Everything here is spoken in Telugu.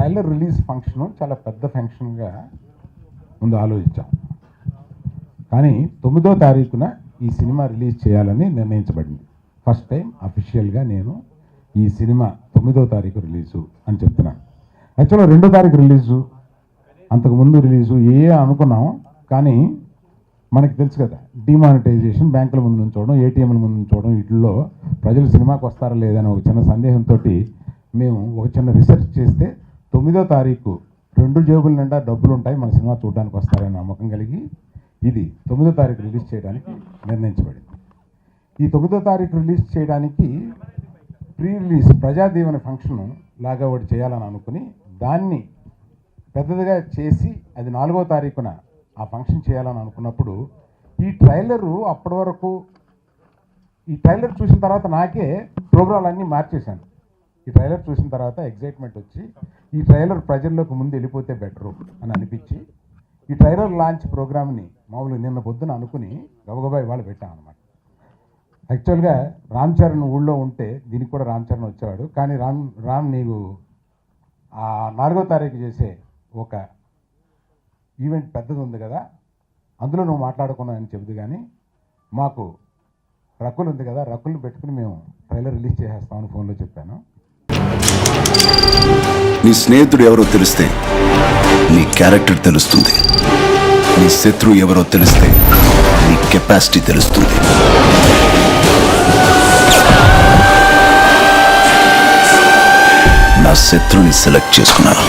ట్రైలర్ రిలీజ్ ఫంక్షను చాలా పెద్ద ఫంక్షన్గా ముందు ఆలోచించాం. కానీ 9వ తారీఖున ఈ సినిమా రిలీజ్ చేయాలని నిర్ణయించబడింది. ఫస్ట్ టైం అఫీషియల్గా నేను ఈ సినిమా 9వ తారీఖు రిలీజు అని చెప్తున్నాను. యాక్చువల్గా 2వ తారీఖు రిలీజు, అంతకుముందు రిలీజు అనుకున్నాం. కానీ మనకి తెలుసు కదా, డిమానిటైజేషన్, బ్యాంకుల ముందు నుంచోవడం, ఏటీఎంల ముందు నుంచోవడం, వీటిల్లో ప్రజలు సినిమాకి వస్తారా లేదని ఒక చిన్న సందేహంతో మేము ఒక చిన్న రీసెర్చ్ చేస్తే 9వ తారీఖు 2 జేబుల నిండా డబ్బులు ఉంటాయి, మన సినిమా చూడడానికి వస్తారని నమ్మకం కలిగి ఇది 9వ తారీఖు రిలీజ్ చేయడానికి నిర్ణయించబడింది. ఈ 9వ తారీఖు రిలీజ్ చేయడానికి ప్రీ రిలీజ్ ప్రజాదీవెన ఫంక్షన్ లాగా ఒకటి చేయాలని అనుకుని దాన్ని పెద్దదిగా చేసి అది 4వ తారీఖున ఆ ఫంక్షన్ చేయాలని అనుకున్నప్పుడు ఈ ట్రైలరు అప్పటి వరకు ఈ ట్రైలర్ చూసిన తర్వాత నాకే ప్రోగ్రాంలన్నీ మార్చేశాను. ఈ ట్రైలర్ చూసిన తర్వాత ఎగ్జైట్మెంట్ వచ్చి ఈ ట్రైలర్ ప్రజల్లోకి ముందు వెళ్ళిపోతే బెటరు అని అనిపించి ఈ ట్రైలర్ లాంచ్ ప్రోగ్రామ్ని మామూలుగా నిన్న పొద్దున అనుకుని గబగబా ఇవాళ పెట్టాం అనమాట. యాక్చువల్గా రామ్ చరణ్ ఊళ్ళో ఉంటే దీనికి కూడా రామ్ చరణ్ వచ్చేవాడు. కానీ రామ్ నీకు ఆ 4వ తారీఖు చేసే ఒక ఈవెంట్ పెద్దది ఉంది కదా, అందులో నువ్వు మాట్లాడుకున్నావని చెబుదు. కానీ మాకు రకులు ఉంది కదా, రకులు పెట్టుకుని మేము ట్రైలర్ రిలీజ్ చేసేస్తామని ఫోన్లో చెప్పాను. నీ స్నేహితుడు ఎవరో తెలిస్తే నీ క్యారెక్టర్ తెలుస్తుంది. నీ శత్రువు ఎవరో తెలిస్తే నీ కెపాసిటీ తెలుస్తుంది. నా శత్రువుని సెలెక్ట్ చేసుకున్నాను.